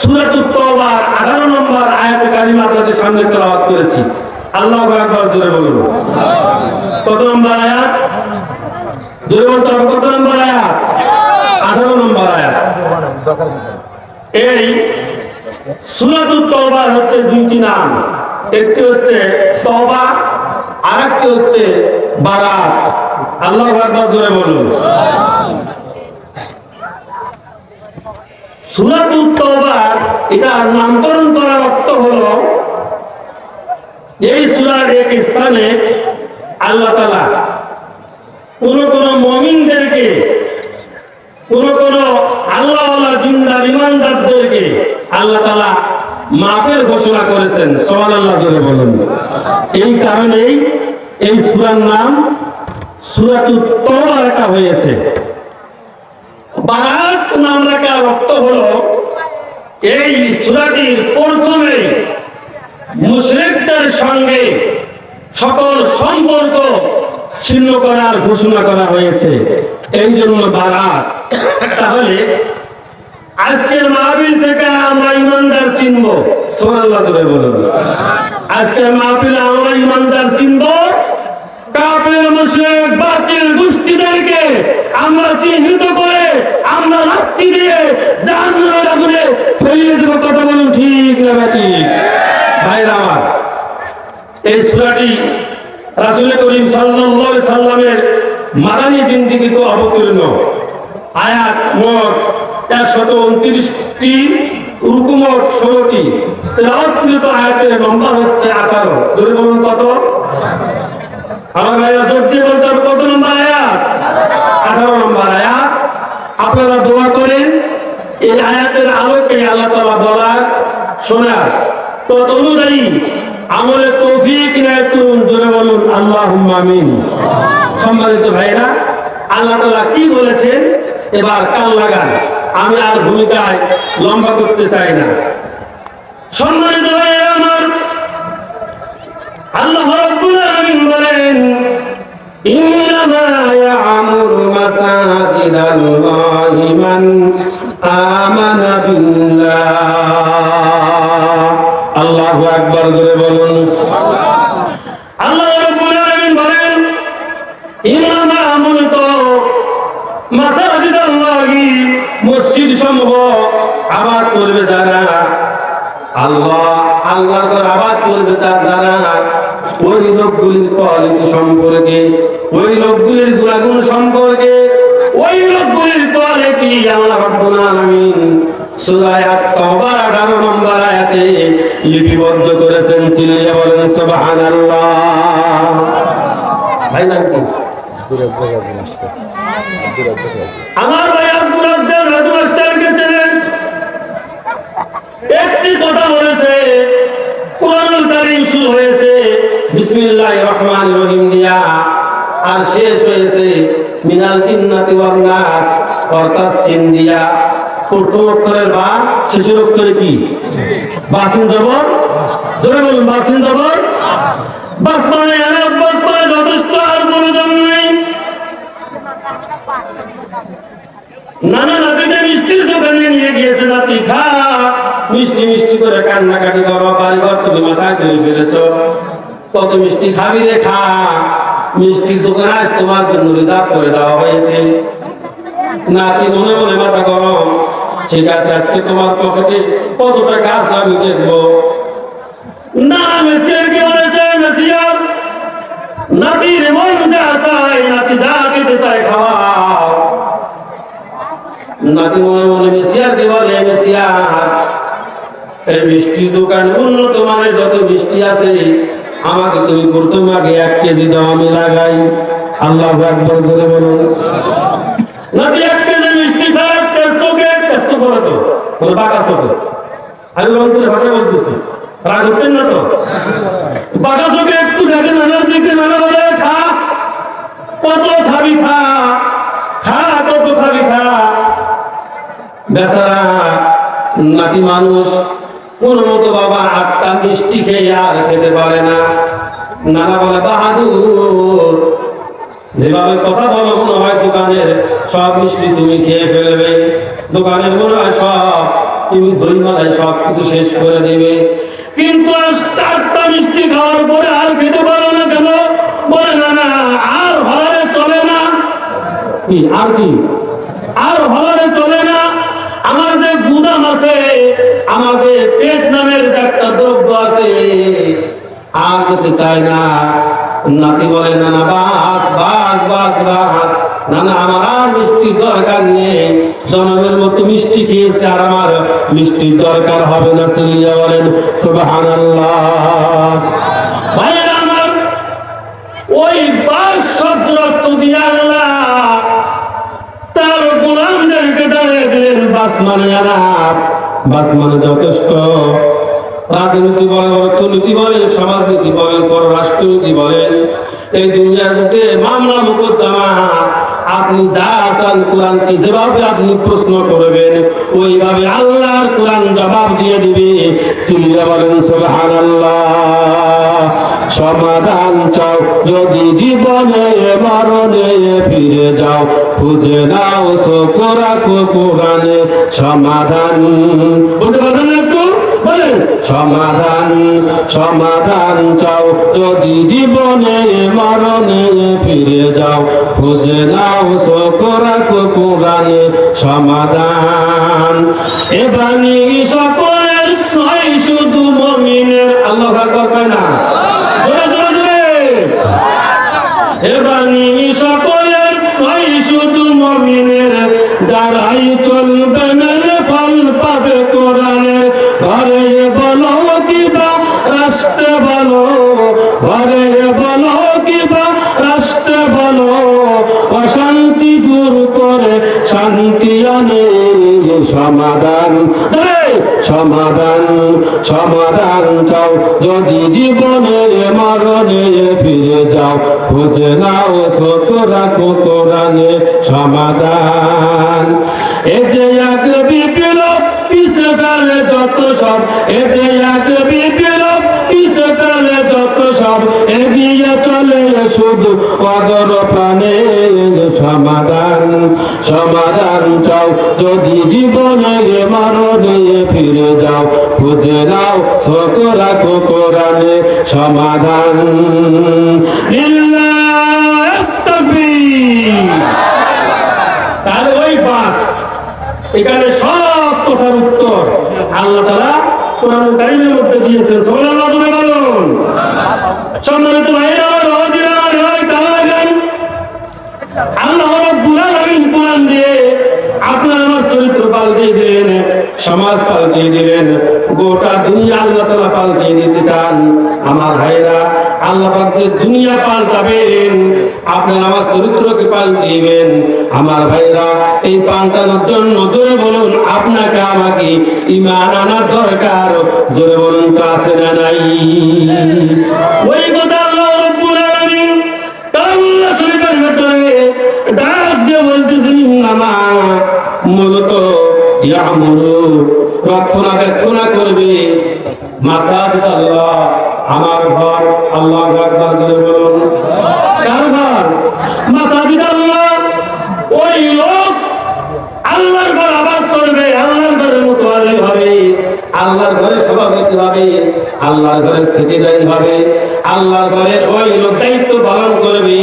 সূরাতুত তাওবার 18 নম্বর আয়াতে কারিমা আপনাদের সামনে তেলাওয়াত করেছি। আল্লাহু আকবার জোরে বলুন। কত নম্বর আয়াত? জোরে বলতে হবে, কত নম্বর আয়াত? 18 নম্বর আয়াত। এই সূরাতুত তাওবার হচ্ছে দুইটি নাম, একটি হচ্ছে তওবা আর একটি হচ্ছে বারাত। আল্লাহু আকবার জোরে বলুন। সূরাতুত তাওবার এটা নামকরণ করার অর্থ হলো এই সূরার এক স্থানে আল্লাহ তাআলা কোন মুমিনদেরকে, কোন আল্লাহওয়ালা জিন্দার ঈমানদারদেরকে আল্লাহ তাআলা মাফের ঘোষণা করেছেন। সুবহানাল্লাহ জোরে বলুন। এই কারণেই এই সূরার নাম সূরাতুত তাওবা রাখা হয়েছে। বারাত নাম রাখার অর্থ হলো এই সূরাটির প্রথমে মুশরিকদের সঙ্গে সকল সম্পর্ক ছিন্ন করার ঘোষণা করা হয়েছে, এই জন্য বারাত। তাহলে আজকের মাহফিল থেকে আমরা ইমানদার চিনব। সুবহানাল্লাহ জোরে বলুন। আজকের মাহফিলে আমরা ইমানদার চিনব, কাফের মুশরিক বাতিল গোষ্ঠীদেরকে আমরা চিহ্নিত করে আমরা লাঠি দিয়ে জাহান্নামের আগুনে ফেলিয়ে দেব। কথা বলুন ঠিক না ঠিক? ভাইরা আমার, এই সূরাটি রাসূল করিম সাল্লাল্লাহু আলাইহি সাল্লামের মাদানী জিন্দেগিতে অবতীর্ণ। আয়াত মোট 129টি, রুকু মোট 16টি। তেলাওয়াতকৃত আয়াতের নম্বর হচ্ছে 18। জোরে বলুন কত? আমার ভাইরা জোর দিয়ে বলতে হবে, কত নম্বর আয়াত? 18 নম্বর আয়াত। আপনারা দোয়া করেন এই আয়াতের আলোকে আল্লাহ তাআলা বলার শোনার তত অনুযায়ী আমলের তৌফিক ইনায়াত করুন। জোরে বলুন আল্লাহুম্মা আমিন। সম্মানিত ভাইরা, আল্লাহ তাআলা কি বলেছেন এবার কান লাগান। আমি আর ভূমিকায় লম্বা করতে চাই না। সম্মানিত ভাইরা আমার, আল্লাহ রাব্বুল আলামিন বলেন, ইন্নামা ইয়া'মুরু মাসাজিদাল্লাহি মান আমানা বিল্লাহ। আল্লাহু আকবার জোরে বলুন। আল্লাহ রাব্বুল আলামিন বলেন, ইন্নামা মূলত মাসাজিদাল্লাহি, মসজিদ সমূহ আবাদ করবে যারা, আল্লাহর ঘর আবাদ করবে যারা, ওই লোকগুলির কোয়ালিটি সম্পর্কে, ওই লোকগুলির গুণাগুণ সম্পর্কে, ওই লোকগুলির কোয়ালিটি আল্লাহ রাব্বুল আলামিন সূরা আত-তাওবার 18 নম্বর আয়াতে লিপিবদ্ধ করেছেন। চিল্লিয়ে বলেন সুবহানাল্লাহ। ভাই নাম কি? আমার ভাই আব্দুর রাজ্জাক রাজু মাস্টারকে চেনেন? একটি কথা বলেছে, কুরআনুল কারীম শুরু হয়েছে বিসমিল্লাহির রহমানির রহিম দিয়া, আর শেষ হয়েছে মিনাল জিন্নাতি ওয়ান নাস অর্থাৎ সিন দিয়া। প্রথম অক্ষরের বা, শেষের অক্ষরে কি? বাসিন জবর। জোরে বলুন, বাসিন জবর। বাস মানে আরব, বাস মানে যথেষ্ট, আর কোনো দাম নেই। নানা নাতিটা মিষ্টির দোকানে নিয়ে গিয়েছে, নাতি খা, মিষ্টি মিষ্টি করে কান্নাকাটি করো, কারিগর তুমি মাথায় ধরে ফেলেছ, কত মিষ্টি খাবি রে, খা। মিষ্টির দোকানে আজ তোমার জন্য রিজার্ভ করে দেওয়া হয়েছে। নাতি মনে মনে মাথা গরম, ঠিক আছে আজকে তোমার পকেটে কত টাকা আছে আমি দেখবো। না, মেসিয়ারকে বলেছে, মেসিয়ার নাতির মন যা চায়, নাতি যা খেতে চায় খাওয়াও। নাতি মনে মনে মেসিয়ারকে বলে, মেসিয়ার এই মিষ্টির দোকানে উন্নত মানের যত মিষ্টি আছে আমাকে তুমি প্রথম আগে 1 কেজি দাও, আমি লাগাই। আল্লাহু আকবার জোরে বলুন। নাতি 1 কেজি মিষ্টি খায়, 150 করে তো বলে বাঁকা চোখে। আমি রংপুরের ভাষায় বলতেছি, রাগ হচ্ছেন না তো? বাঁকা চোখে একটু দেখে, নানার দিকে, নানা বলে খা, কত খাবি খা, খা কত খাবি খা। বেচারা নাতি মানুষ কোন মতো বাবা 8টা মিষ্টি খেয়ে আর খেতে পারে না। নানা বলে, বাহাদুর যেভাবে কথা বলো মনে হয় দোকানের সব মিষ্টি তুমি খেয়ে ফেলবে, দোকানের মনে হয় সব তুমি দইমালায় সব কিছু শেষ করে দেবে। কিন্তু আজ 4টা মিষ্টি খাওয়ার পরে আর খেতে পারো না কেন? বলে না না, আর হলারে চলে না। কি আর কি? আর হলারে চলে না। আমার যে গুদাম আছে, আমার যে পেট নামের যে একটা দ্রব্য আছে, আর যেতে চায় না। নাতি বলে না না, বাস বাস বাস বাস, না না আমার আর মিষ্টির দরকার নেই, জনমের মতো মিষ্টি খেয়েছে, আর আমার মিষ্টির দরকার হবে না। চিল্লিয়া বলেন সুবহানাল্লাহ। ভাইরা আমার, ওই বাস শব্দ রক্ত দিয়ে আল্লাহ তার গোলামদেরকে দাঁড়িয়ে দিলেন। বাস মানে আলাপ, বাস মানে যথেষ্ট। রাজনীতি বলেন, অর্থনীতি বলেন, সমাজনীতি বলেন, পররাষ্ট্রনীতি বলেন, এই দুনিয়ার বুকে মামলা মোকদ্দমা আপনি যা চান কোরআনকে যেভাবে আপনি প্রশ্ন করবেন ওইভাবে আল্লাহর কোরআন জবাব দিয়ে দিবে। চিল্লিয়া বলেন সুবহানাল্লাহ। সমাধান চাও যদি জীবনে মরণে ফিরে যাও, খুঁজে নাও কোরআনে সমাধান। বলতে পারবেন না একটু? বলেন সমাধান। সমাধান চাও যদি জীবনে মরণে ফিরে যাও, খুঁজে নাও কোরআনে সমাধান। এ বাণী সকলের নয় শুধু মুমিনের। আল্লাহু আকবার কয় না? জোরে জোরে জোরে। এ বাণী সকলের নয় শুধু মুমিনের, যারাই চলবে মেনে ফল পাবে কোরআনের। ঘরে বলো কিবা রাষ্ট্রে বলো, ঘরে বলো কিবা রাষ্ট্রে বলো, অশান্তি দূর করে শান্তি আনে সমাধান। সমাধান। সমাধান চাও যদি জীবনে মরণে ফিরে যাও, খুঁজে নাও কোরআনে সমাধান। এ যে এক বিপ্লব পিছে ফেলে যত সব, এ যে এক বিপ্লব পিছে ফেলে যত সব, এগিয়ে চলে শুধু অদর প্রাণে সমাধান। সমাধান চাও যদি জীবনে মরণে ফিরে যাও, খুঁজে নাও কোরআনে সমাধান। লিল্লাহ তাকবীর। তাহলে ওই বাস, এখানে সব কথার উত্তর আল্লাহ তাআলা কোরআনুল কারীমের মধ্যে দিয়েছেন। সুবহানাল্লাহ বলুন। সম্মানিত ভাইরা আমার, বাবাজিরা আমার, ভাই তাআলা আল্লাহ রাব্বুল আলামিন কোরআন দিয়ে আপনার আমার চরিত্র পাল্টিয়ে দিলেন, সমাজ পাল্টিয়ে দিলেন, গোটা দুনিয়া আল্লাহ তাআলা পাল্টিয়ে দিতে চান। আমার ভাইরা, আল্লাহ পাক যে দুনিয়া পাল্টাবেন, আপনার আমার চরিত্রকে পাল্টিয়েবেন। আমার ভাইরা, এই পাল্টানোর জন্য জোরে বলুন আপনাকে আমাকে ঈমান আনার দরকার। জোরে বলুন তা আছে না নাই? ওই কথা আল্লাহ রাব্বুল আলামিন কালামুল্লাহ শরীফের ভিতরে ডাক দিয়ে বলতেছেন, ইন্নামা মূলত ইয়ামুরু, রক্ষণাবেক্ষণা করবে মাসাজিদ আল্লাহ, আমার ঘর। আল্লাহু আকবার। জোরে বলুন কার ঘর? মাসাজিদ আল্লাহ। ওই লোক আল্লাহর ঘর আবাদ করবে, আল্লাহর ঘরের মুতওয়াল্লি হবে, আল্লাহর ঘরে সভাপতি হবে, আল্লাহর ঘরে সেক্রেটারি হবে, আল্লাহর ঘরে ওই লোক দায়িত্ব পালন করবে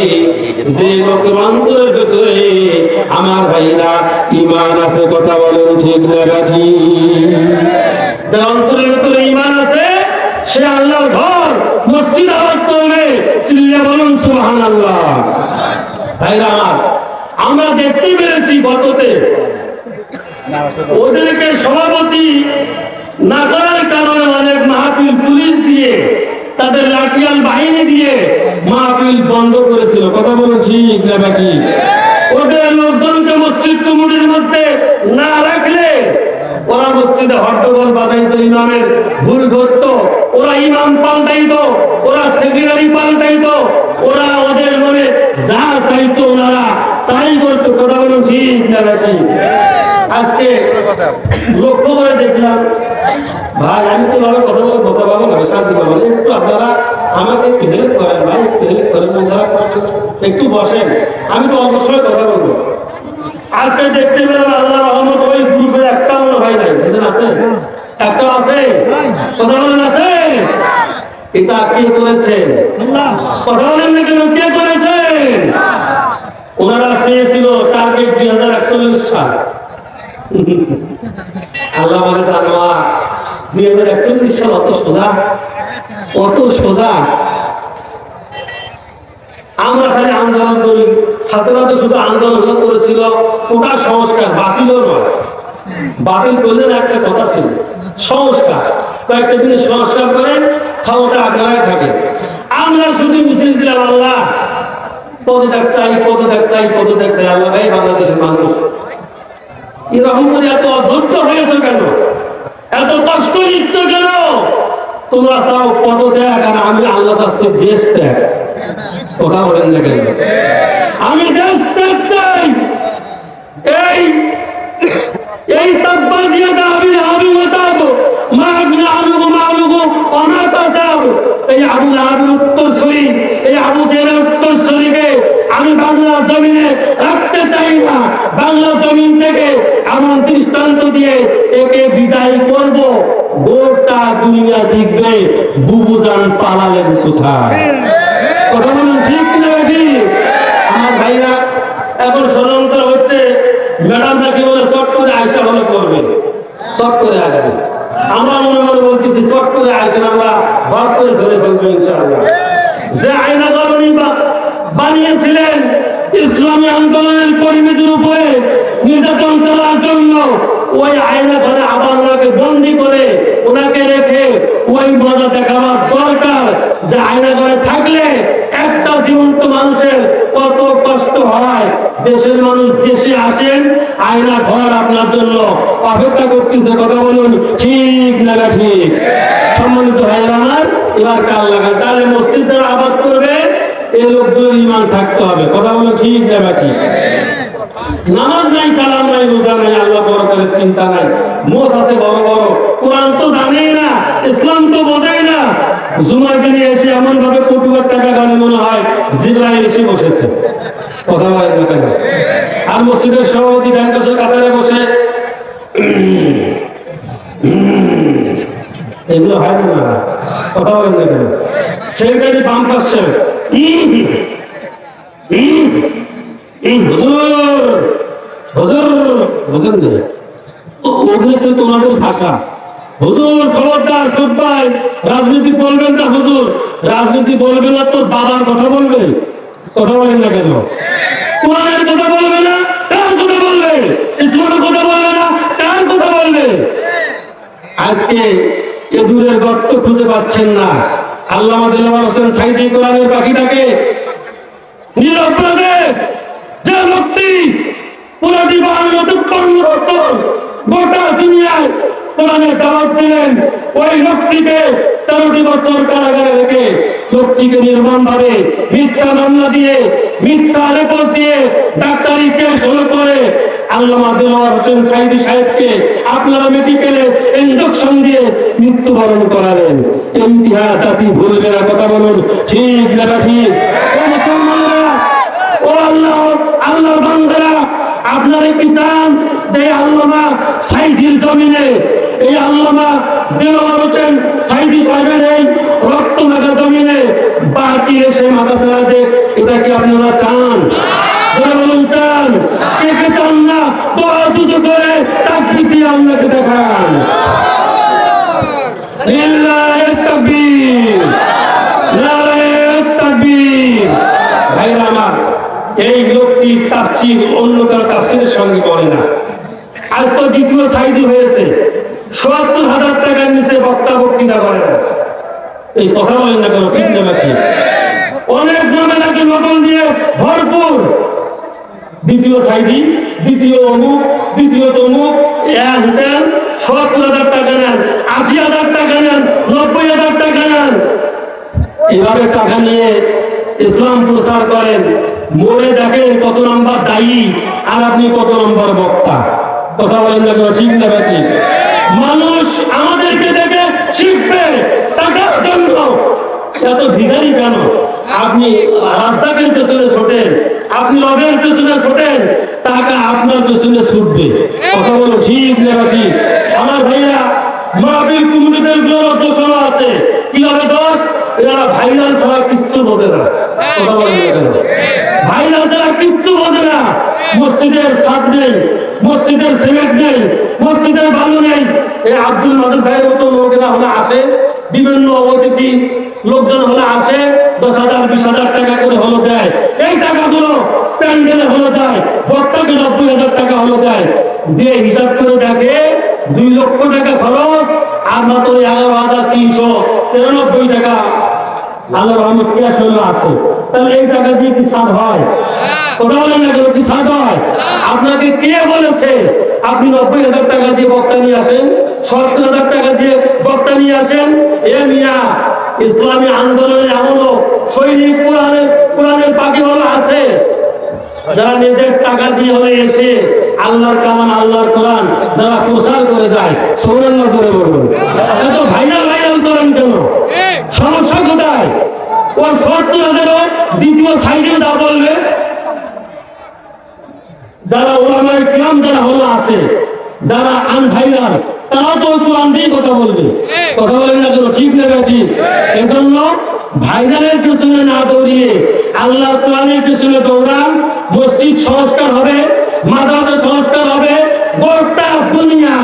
যে লোকের অন্তরের ভিতরে আমার ভাইরা ঈমান আছে। কথা বলেন ঠিক না গাছি? যার অন্তরের ভিতরে ঈমান আছে সে আল্লাহর ঘর মসজিদ আবাদ করবে। চিল্লিয়া বলুন সুবহানাল্লাহ। ভাইরা আমার, আমরা দেখতে পেরেছি গততে ওদেরকে সভাপতি না করার কারণে অনেক মাহফিল পুলিশ দিয়ে, তাদের লাঠিয়াল বাহিনী দিয়ে মাহফিল বন্ধ করেছিল। কথা বলুন ঠিক না বাকি? ওদের লোকজনকে মসজিদ কমিটির মধ্যে না রাখলে ওরা মসজিদে হট্টগোল বাজাইতো, ইমামের ভুল ধরতো, ওরা ইমাম পাল্টাইতো, ওরা সেক্রেটারি পাল্টাইতো, ওরা ওদের মনে যা চাইতো ওনারা তাই করতো। কথা বলুন ঠিক না বাকি? আজকে লক্ষ্য করে দেখলাম, ভাই আমি তো ভাবে কথা বলে বসা পাবো না, শান্তি পাবো না, একটু আপনারা আমাকে একটু হেল্প করেন ভাই, একটু হেল্প করেন, একটু বসেন, আমি তো অবশ্যই কথা বলবো। আজকে দেখতে পেলাম আল্লাহ রহমত ওই গ্রুপের একটা মনে হয় নাই, বুঝলেন আছে? একটা আছে, কথা বলেন আছে? এটা কে করেছেন? কথা বলেন না কেন, কে করেছেন? ওনারা চেয়েছিল টার্গেট 2041 সাল। আল্লাহ বলে জানোয়া 2041 সাল অত সোজা, অত সোজা। আমরা খালি আন্দোলন করি, ছাত্ররা তো শুধু আন্দোলন করেছিল, ওটা সংস্কার বাতিলও নয়। বাতিল করলে একটা কথা ছিল সংস্কার, কয়েকটা দিনে সংস্কার করে ক্ষমতা আগ্রায় থাকে। আমরা শুধু মিছিল দিলাম আল্লাহ পদত্যাগ চাই, পদত্যাগ চাই, পদত্যাগ চাই। আল্লাহ ভাই বাংলাদেশের মানুষ এরকম করে এত অধৈর্য হয়েছে কেন, এত কষ্ট নিচ্ছ কেন? তোমরা চাও পদত্যাগ আর আমি আল্লাহ চাচ্ছি দেশ ত্যাগ। কথা বলেন না কেন? আমি দেশ ত্যাগ চাই। এই এই তাব্বা দিয়ে দাবি আমি বাতাবো মাগনা আলুগো মালুগো অনাতা চাও। এই আবু লাহাবের উত্তরসূরি, এই আবু জেহেলের উত্তরসূরিকে আমি বাংলা জমিনে রাখতে চাই না। বাংলা জমিন থেকে এমন দৃষ্টান্ত দিয়ে একে বিদায় করব, গোটা দুনিয়া দেখবে বুবুজান পালালেন কোথায়। কথা বলুন ঠিক না ঠিক? আমার ভাইরা এখন ষড়যন্ত্র হচ্ছে, ম্যাডামরা কি বলে চট করে আয়সা হলে করবে, চট করে আসবে। আমরা মনে মনে বলতেছি চট করে আসেন, আমরা ভর করে ধরে ফেলবো ইনশাআল্লাহ। যে আইনা কলোনি বানিয়েছিলেন ইসলামী আন্দোলনের কর্মীদের উপরে নির্যাতন করার জন্য, ওই আয়না ঘরে আবার ওনাকে বন্দি করে ওনাকে রেখে ওই মজা দেখাবার দরকার যে আয়না ঘরে থাকলে একটা জীবন্ত মানুষের কত কষ্ট হয়। দেশের মানুষ দেশে আসেন, আয়না ঘর আপনার জন্য অপেক্ষা করতেছে। কথা বলুন ঠিক না ঠিক? সম্মানিত ভাইয়েরা আমার, এবার কাল লাগান, তাহলে মসজিদ যারা আবাদ করবে এই লোকগুলোর ঈমান থাকতে হবে। কথা বলুন ঠিক না ঠিক? নামাজ নাই, কালাম নাই, রোজা নাই, আল্লাহ বরকতের চিন্তা নাই, মোষ আছে বড় বড়, কোরআন তো জানেই না, ইসলাম তো বোঝেই না। জুমার দিনে এসে এমন ভাবে কটুকার টাকা গানে মনে হয় জিবরাইল এসে বসেছে। কথা বলেন না কেন? আর মসজিদের সভাপতি ডান পাশে কাতারে বসে এগুলো হয় না। কথা বলেন না কেন? সেক্রেটারি বাম পাশে তোমাদের ভাষা। হুজুর খবরদার, খুববাই রাজনীতি বলবেন না। হুজুর রাজনীতি বলবেন না, তোর বাবার কথা বলবে। কথা বলেন না কেন? কোরআনের কথা বলবে না, কার কথা বলবে? ইসলামের কথা বলবে না, কার কথা বলবে? আজকে এ দূরের গর্ত খুঁজে পাচ্ছেন না। আল্লামা দেলোয়ার হোসেন সাঈদী কোরআনের পাখিটাকে নিরপরাধে যে লোকটি পুরো জীবন 52 বছর গোটা দুনিয়ায় কোরআনের দাওয়াত দিলেন, ওই লোকটিকে 13টি বছর কারাগারে রেখে লোকটিকে নির্মমভাবে মিথ্যা মামলা দিয়ে, মিথ্যা রেকর্ড দিয়ে, ডাক্তারি কেস শুরু করে আল্লামা দেলোয়ার হোসেন সাঈদী সাহেবকে আপনারা মেডিকেলে ইনজেকশন দিয়ে মৃত্যুবরণ করালেন। এই ইতিহাস জাতি ভুলবে না। কথা বলুন ঠিক না ঠিক? ও মুসলমানরা, ও আল্লাহ, আল্লাহর বান্দারা, আপনারা কি চান যে আল্লামা সাঈদীর জমিনে এই আল্লামা দেলোয়ার হোসেন সাঈদী সাহেবের এই রক্তমাখা জমিনে বাতি এসে মাথা ছাড়া দেখ? এটা কি আপনারা চান? বলুন চান? কে কে চান না? বড় দুজো করে তাকবীর দিয়ে আল্লাহকে দেখান। লিল্লাহি তাকবীর, নারায়ে তাকবীর। ভাইরা আমার, এই লোকটি তাফসীর অন্য কারো তাফসীরের সঙ্গে পড়ে না। আজ তো দ্বিতীয় সাঈদী হয়েছে, ৭৭,০০০ টাকার নিচে বক্তা বক্তৃতা করে না। এই কথা বলেন না কেন? ঠিক না নাকি? অনেক নামে নাকি নকল দিয়ে ভরপুর। দ্বিতীয় সাঈদী, দ্বিতীয় অমুক, দ্বিতীয় তমুক, ৭০,০০০ টাকা নেন, ৮০,০০০ টাকা নেন, ৯০,০০০ টাকা নেন। এভাবে টাকা নিয়ে ইসলাম প্রচার করেন, মরে দেখেন কত নম্বর দায়ী আর আপনি কত নম্বর বক্তা। কথা বলেন না কেন? ঠিক না ঠিক? মানুষ আমাদেরকে দেখে শিখবে টাকার জন্য। এত ভিখারি কেন? আপনি রাস্তা কিনতে চলে ছোটেন, আপনি রবের পেছনে ছোটেন, টাকা আপনার পেছনে ছুটবে। কথা বলো ঠিক না ঠিক? আমার ভাইরা, মাহফিল কমিটিদের গুলোর দোষণ আছে। কিভাবে দোষ? এরা ভাইরাল ছাড়া কিচ্ছু বোঝে না। কথা বলেন না কেন? ভাইরাল ছাড়া কিচ্ছু বোঝে না। মসজিদের ছাদ নেই, মসজিদের সিমেন্ট নেই, মসজিদের বালু নেই। এই আব্দুল মাজেদ ভাইয়ের মতো লোকেরা হলে আসে, বিভিন্ন অতিথি লোকজন হলে আসে, 10,000 20,000 টাকা করে হলো দেয়। এই টাকাগুলো প্যান্ডেলে হলো দেয়, বক্তাকে 90,000 টাকা হলো দেয়। দিয়ে হিসাব করে দেখে 2 লক্ষ টাকা খরচ আর মাত্র 11,393 টাকা আল্লাহর রহমত ক্যাশ হলো আছে। তাহলে এই টাকা দিয়ে কি ছাড় হয়? কথা বলেন না কেন? কি ছাড় হয়? আপনাকে কে বলেছে আপনি 90,000 টাকা দিয়ে বক্তা নিয়ে আসেন, 70,000 টাকা দিয়ে বক্তা নিয়ে আসেন? এ মিয়া, ইসলামী আন্দোলনে এমনও সৈনিক কোরআনের পাখি হলো আছে যারা নিজের টাকা দিয়ে হলে এসে আল্লাহর কালাম, আল্লাহর কোরআন যারা প্রচার করে যায়। সুবহানাল্লাহ করে বলুন। এত ভাইরাল করেন কেন? সমস্যা কোথায়? ওই 70,000 দ্বিতীয় সাইডে যা বলবে, যারা ওলামায়ে কিরাম যারা হলো আছে, যারা আনভাইরাল, তারাও তো ওই কোরআন দিয়ে কথা বলবে। কথা বলেন না কেন? ঠিক না ঠিক? এজন্য ভাইরালের পিছনে না দৌড়িয়ে আল্লাহর কোরআনের পিছনে দৌড়ান। মসজিদ সংস্কার হবে, মাদ্রাসা সংস্কার হবে, গোটা দুনিয়া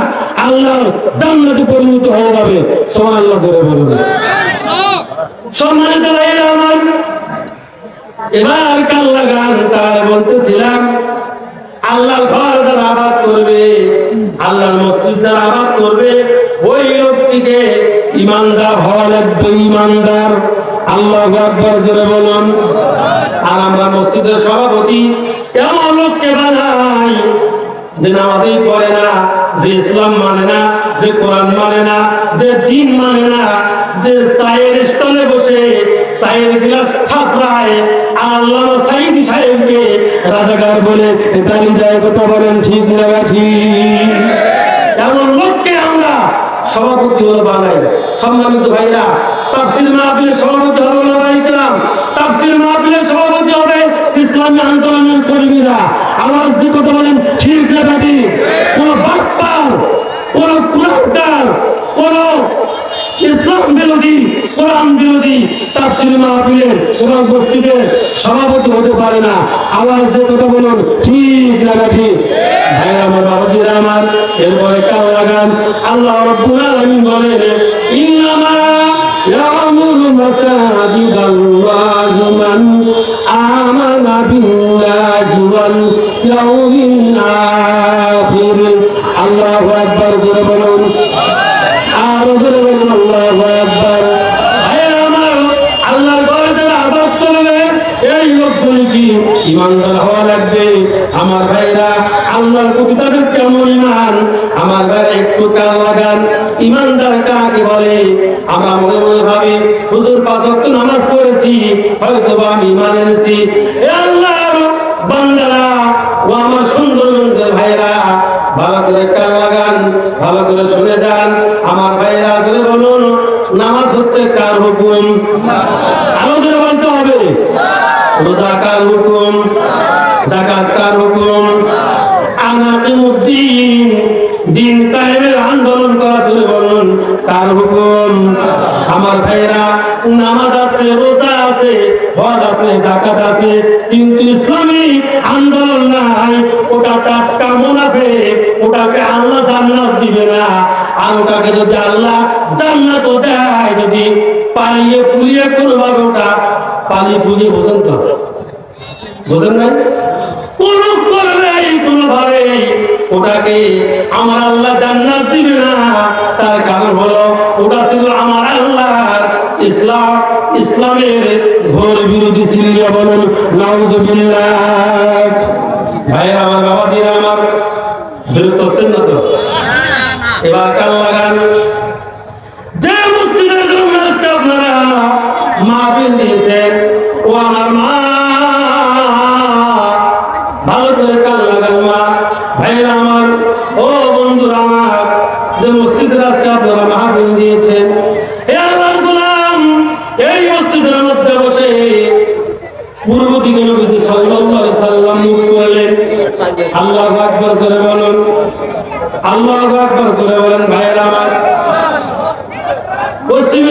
আল্লাহর জান্নাতে পরিণত হয়ে যাবে। সুবহানাল্লাহ জোরে বলুন। সম্মানিত ভাইরা আমার, এবার কাল লাগান তার বলতেছিলাম, আল্লাহর ঘর যারা আবাদ করবে, আল্লাহর মসজিদ যারা আবাদ করবে, ওই লোকটিকে ইমানদার হওয়া লাগবে। ইমানদার। আল্লাহু আকবার জোরে বলুন। আর আমরা মসজিদের সভাপতি এমন লোককে বানাই যে নামাজই পড়ে না, যে ইসলাম মানে না, যে কোরআন মানে না, যে দ্বীন মানে না, যে চায়ের স্টলে বসে চায়ের গ্লাস থাপড়ায় আর আল্লামা সাঈদী সাহেবকে রাজাকার বলে গালি দেয়। কথা বলেন ঠিক না ঠিক? এমন লোককে আমরা সভাপতি হলো বানাই। সম্মানিত ভাইরা, তাফসীর মাহফিলের সভাপতি হবে ওলামায়ে কেরাম, তাফসীর মাহফিলের সভাপতি হবে ইসলামী আন্দোলনের কর্মীরা। আওয়াজ দিয়ে কথা বলেন ঠিক না ঠিক? কোন বাটপার, কোন কুলাঙ্গার, কোন ইসলাম বিরোধী, কোরআন বিরোধী তাফসীর মাহফিলের এবং মসজিদের সভাপতি হতে পারে না। আওয়াজ দিয়ে কথা বলুন ঠিক না ঠিক? ভাই আমার, বাবাজিরা আমার, এরপরে কাল লাগান। আল্লাহ রাব্বুল আলামিন বলেন, ইন্নামা ইয়ামুরু মাসাজিদাল্লাহি মান আমানা বিল্লাহি ওয়াল ইয়াউমিল আখির। আল্লাহু আকবার জোরে বলুন। আর জোরে বলুন আল্লাহু আকবার। ভাইরা আমার, আল্লাহর ঘরে যারা আবাদ করবে, এই লোকগুলি কি ইমানদার হওয়া লাগবে। আমার ভাইরা, আল্লাহর প্রতি তাদের কেমন ইমান? আমার ভাই একটু কান লাগান। ইমানদার কাকে বলে? আমরা মনে মনে ভাবি হুজুর 5 ওয়াক্ত নামাজ পড়েছি, হয়তো বা আমি ইমান এনেছি। এ আল্লাহর বান্দারা, ও আমার সুন্দরবনের ভাইরা, ভালো করে কান লাগান, ভালো করে শুনে যান। আমার ভাইরা আসলে বলুন, নামাজ হচ্ছে কার হুকুম? আরো জোরে বলতে হবে। রোজা কার হুকুম? যাকাত কার হুকুম? আনাকিমুদ্দিন, দিন কায়েমের আন্দোলন করা, জোরে বলুন কার হুকুম? আমার ভাইরা, নামাজ আছে, রোজা আছে, হজ আছে, যাকাত আছে, কিন্তু ইসলামী আন্দোলন নাই। ওটা টাটকা মুনাফিক, ওটাকে আল্লাহ জান্নাত দিবে না। আর ওটাকে যদি আল্লাহ জান্নাত দেয়, যদি পালিয়ে পুলিয়ে কোনোভাবে, ওটা পালিয়ে পুলিয়ে, বোঝেন তো? বোঝেন নাই? কোনোভাবে ওটাকে আমার আল্লাহ জান্নাত দিবে না। তার কারণ হলো ওটা ছিল আমার আল্লাহর ইসলামের ঘোর বিরোধী ছিল। বলুন নাউযুবিল্লাহ। ভাইরা আমার, বাবাজিরা আমার, বিরক্ত হচ্ছেন না তো? এবার কান লাগান। যে মসজিদের জন্য আজকে আপনারা মাহফিল দিয়েছেন, ও আমার মা, ভালো করে কান লাগান মা। ভাইরা আমার, ও বন্ধুরা আমার, যে মসজিদের আজকে আপনারা মাহফিল দিয়েছেন, হে আল্লাহর গোলাম, এই মসজিদের মধ্যে বসে পূর্ব দিকে নবীজি সাল্লাল্লাহু আলাইহি আল্লাহু আকবার জোরে বলুন, আল্লাহু আকবার জোরে বলেন ভাইয়েরা আমার। পশ্চিম